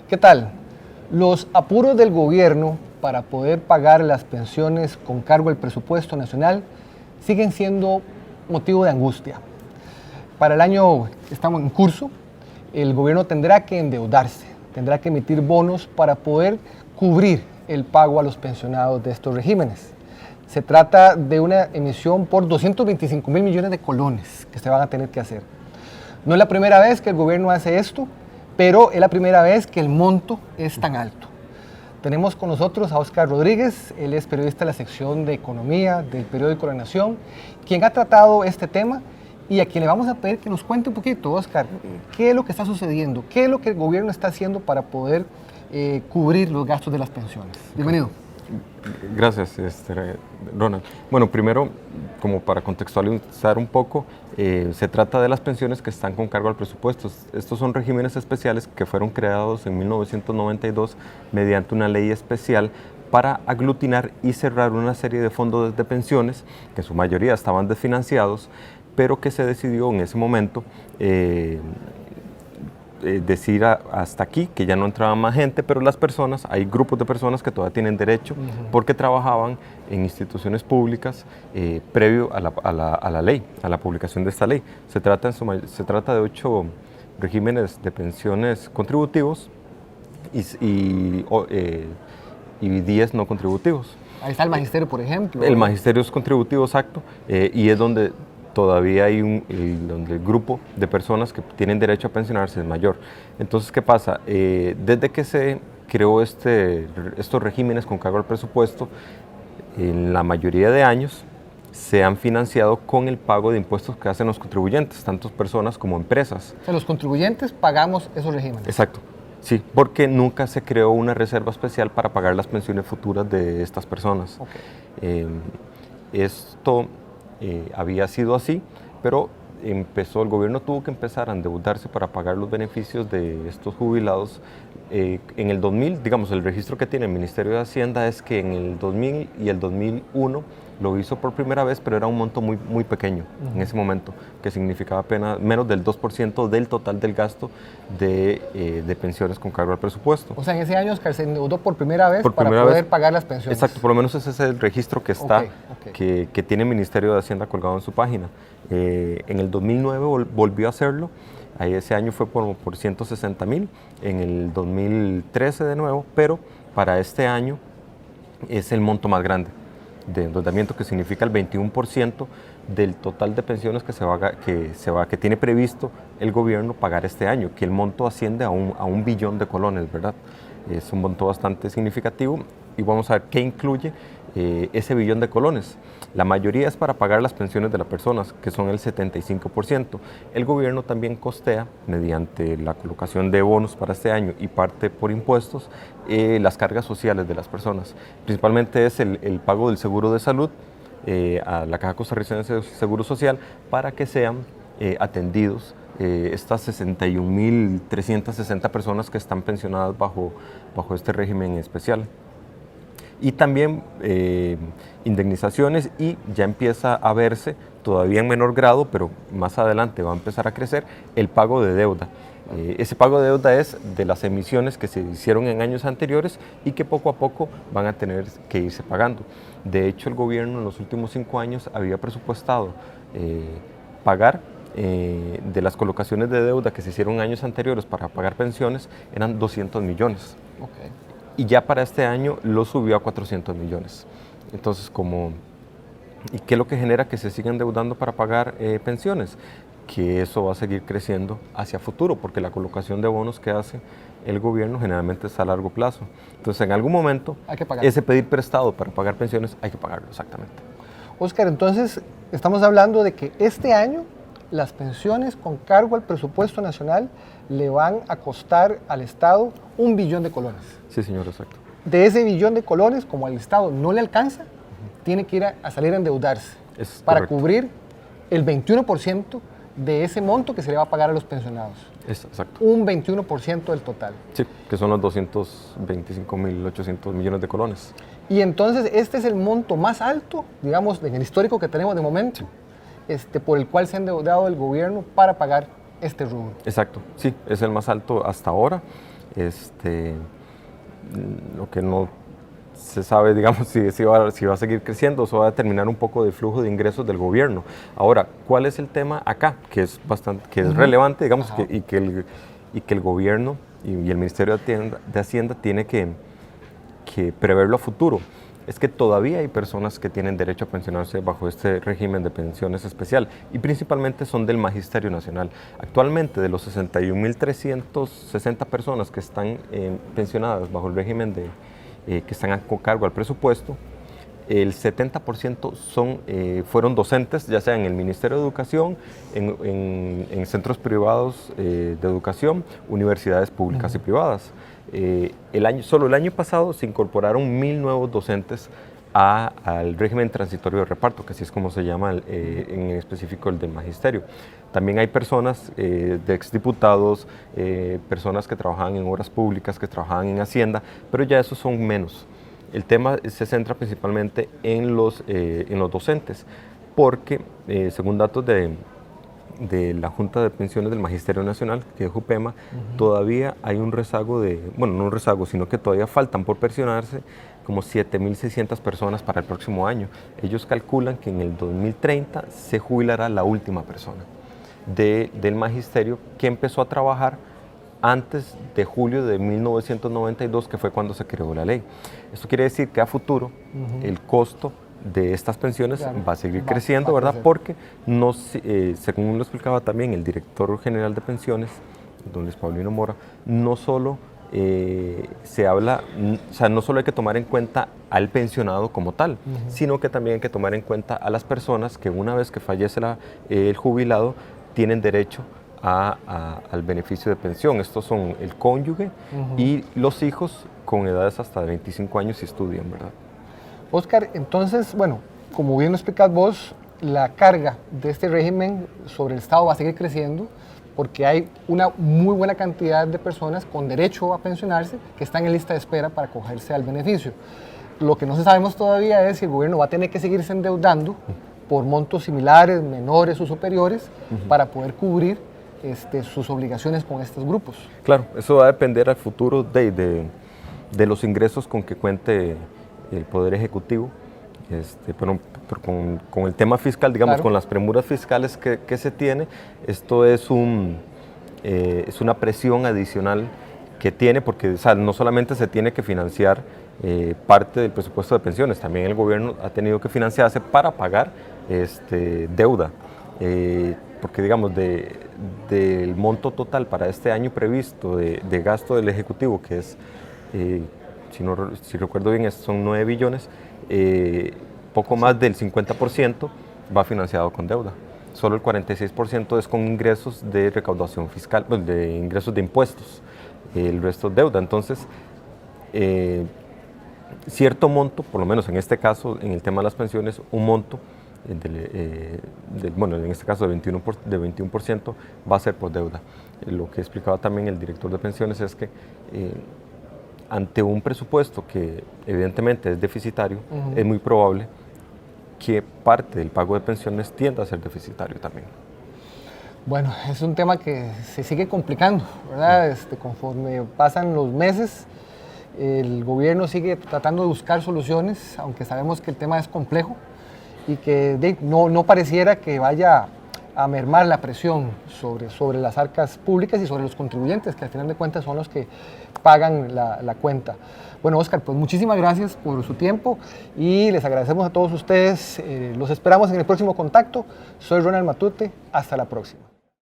¿Qué tal? Los apuros del gobierno para poder pagar las pensiones con cargo al presupuesto nacional siguen siendo motivo de angustia. Para el año que estamos en curso, el gobierno tendrá que endeudarse, tendrá que emitir bonos para poder cubrir el pago a los pensionados de estos regímenes. Se trata de una emisión por 225.000 millones de colones que se van a tener que hacer. No es la primera vez que el gobierno hace esto, pero es la primera vez que el monto es tan alto. Tenemos con nosotros a Óscar Rodríguez, él es periodista de la sección de Economía del periódico La Nación, quien ha tratado este tema y a quien le vamos a pedir que nos cuente un poquito, Óscar, qué es lo que está sucediendo, qué es lo que el gobierno está haciendo para poder cubrir los gastos de las pensiones. Bienvenido. Gracias, Ronald. Bueno, primero, como para contextualizar un poco, se trata de las pensiones que están con cargo al presupuesto. Estos son regímenes especiales que fueron creados en 1992 mediante una ley especial para aglutinar y cerrar una serie de fondos de pensiones que en su mayoría estaban desfinanciados, pero que se decidió en ese momento decir hasta aquí, que ya no entraba más gente, pero las personas, hay grupos de personas que todavía tienen derecho porque trabajaban en instituciones públicas previo a la ley, a la publicación de esta ley. Se trata de 8 regímenes de pensiones contributivos y 10 no contributivos. Ahí está el magisterio, por ejemplo. El magisterio es contributivo, exacto, y es donde todavía hay donde el grupo de personas que tienen derecho a pensionarse es mayor. Entonces, ¿qué pasa? Desde que se creó estos regímenes con cargo al presupuesto, en la mayoría de años se han financiado con el pago de impuestos que hacen los contribuyentes, tanto personas como empresas. O sea, los contribuyentes pagamos esos regímenes. Exacto. Sí, porque nunca se creó una reserva especial para pagar las pensiones futuras de estas personas. Okay. Esto había sido así, pero el gobierno tuvo que empezar a endeudarse para pagar los beneficios de estos jubilados. En el 2000, digamos, el registro que tiene el Ministerio de Hacienda es que en el 2000 y el 2001 lo hizo por primera vez, pero era un monto muy pequeño en ese momento, que significaba apenas menos del 2% del total del gasto de pensiones con cargo al presupuesto. O sea, en ese año Oscar se endeudó por primera vez para poder pagar las pensiones. Exacto, por lo menos ese es el registro que está, que tiene el Ministerio de Hacienda colgado en su página. En el 2009 volvió a hacerlo. Ahí ese año fue por 160.000, en el 2013 de nuevo, pero para este año es el monto más grande de endeudamiento, que significa el 21% del total de pensiones que tiene previsto el gobierno pagar este año, que el monto asciende a 1 billón de colones, ¿verdad? Es un monto bastante significativo y vamos a ver qué incluye ese billón de colones. La mayoría es para pagar las pensiones de las personas, que son el 75%. El gobierno también costea, mediante la colocación de bonos para este año y parte por impuestos, las cargas sociales de las personas. Principalmente es el pago del seguro de salud a la Caja Costarricense de Seguro Social para que sean atendidos estas 61.360 personas que están pensionadas bajo este régimen especial. Y también indemnizaciones, y ya empieza a verse, todavía en menor grado, pero más adelante va a empezar a crecer, el pago de deuda. Ese pago de deuda es de las emisiones que se hicieron en años anteriores y que poco a poco van a tener que irse pagando. De hecho, el gobierno en los últimos 5 años había presupuestado pagar de las colocaciones de deuda que se hicieron en años anteriores para pagar pensiones, eran 200 millones. Okay. Y ya para este año lo subió a 400 millones. Entonces, ¿y qué es lo que genera que se siga endeudando para pagar pensiones? Que eso va a seguir creciendo hacia futuro, porque la colocación de bonos que hace el gobierno generalmente es a largo plazo. Entonces, en algún momento, ese pedir prestado para pagar pensiones hay que pagarlo, exactamente. Óscar, entonces estamos hablando de que este año las pensiones con cargo al presupuesto nacional le van a costar al Estado 1 billón de colones. Sí, señor, exacto. De ese billón de colones, como al Estado no le alcanza, tiene que ir a salir a endeudarse para cubrir el 21% de ese monto que se le va a pagar a los pensionados. Exacto. Un 21% del total. Sí, que son los 225.800 millones de colones. Y entonces este es el monto más alto, digamos, en el histórico que tenemos de momento, por el cual se ha endeudado el gobierno para pagar este rubro. Exacto, sí, es el más alto hasta ahora. Lo que no se sabe, digamos, si va a seguir creciendo o se va a determinar un poco del flujo de ingresos del gobierno. Ahora, ¿cuál es el tema acá? Que es relevante, digamos, y que el gobierno y el Ministerio de Hacienda tiene que preverlo a futuro. Es que todavía hay personas que tienen derecho a pensionarse bajo este régimen de pensiones especial y principalmente son del Magisterio Nacional. Actualmente, de los 61.360 personas que están pensionadas bajo el régimen que están a cargo al presupuesto, el 70% fueron docentes, ya sea en el Ministerio de Educación, en centros privados de educación, universidades públicas y privadas. Solo el año pasado se incorporaron 1.000 nuevos docentes al régimen transitorio de reparto, que así es como se llama en específico el del magisterio. También hay personas de exdiputados, personas que trabajaban en obras públicas, que trabajaban en Hacienda, pero ya esos son menos. El tema se centra principalmente en los docentes, porque según datos de la Junta de Pensiones del Magisterio Nacional, que es JUPEMA, todavía hay un rezago no un rezago, sino que todavía faltan por pensionarse como 7.600 personas para el próximo año. Ellos calculan que en el 2030 se jubilará la última persona del magisterio que empezó a trabajar antes de julio de 1992, que fue cuando se creó la ley. Esto quiere decir que a futuro el costo de estas pensiones va a seguir creciendo, ¿verdad? Porque, según lo explicaba también el director general de pensiones, don Luis Paulino Mora, no solo se habla, o sea, no solo hay que tomar en cuenta al pensionado como tal, sino que también hay que tomar en cuenta a las personas que una vez que fallece el jubilado tienen derecho al beneficio de pensión. Estos son el cónyuge y los hijos con edades hasta de 25 años si estudian, ¿verdad? Oscar, entonces, bueno, como bien lo explicas vos, la carga de este régimen sobre el Estado va a seguir creciendo porque hay una muy buena cantidad de personas con derecho a pensionarse que están en lista de espera para acogerse al beneficio. Lo que no sabemos todavía es si el gobierno va a tener que seguirse endeudando por montos similares, menores o superiores para poder cubrir sus obligaciones con estos grupos. Claro, eso va a depender al futuro de los ingresos con que cuente el Poder Ejecutivo, pero con el tema fiscal, digamos, con las premuras fiscales que se tiene, esto es una presión adicional que tiene, porque no solamente se tiene que financiar parte del presupuesto de pensiones, también el gobierno ha tenido que financiarse para pagar deuda, porque digamos, del monto total para este año previsto de gasto del Ejecutivo, que es, si recuerdo bien, son 9 billones, poco más del 50% va financiado con deuda. Solo el 46% es con ingresos de recaudación fiscal, pues, de ingresos de impuestos, el resto es deuda. Entonces, cierto monto, por lo menos en este caso, en el tema de las pensiones, un monto, bueno, en este caso de 21%, va a ser por deuda. Lo que explicaba también el director de pensiones es que ante un presupuesto que evidentemente es deficitario, es muy probable que parte del pago de pensiones tienda a ser deficitario también. Bueno, es un tema que se sigue complicando, ¿verdad? Conforme pasan los meses, el gobierno sigue tratando de buscar soluciones, aunque sabemos que el tema es complejo y que no pareciera que vaya a mermar la presión sobre las arcas públicas y sobre los contribuyentes, que al final de cuentas son los que pagan la cuenta. Bueno, Oscar, pues muchísimas gracias por su tiempo y les agradecemos a todos ustedes. Los esperamos en el próximo contacto. Soy Ronald Matute. Hasta la próxima.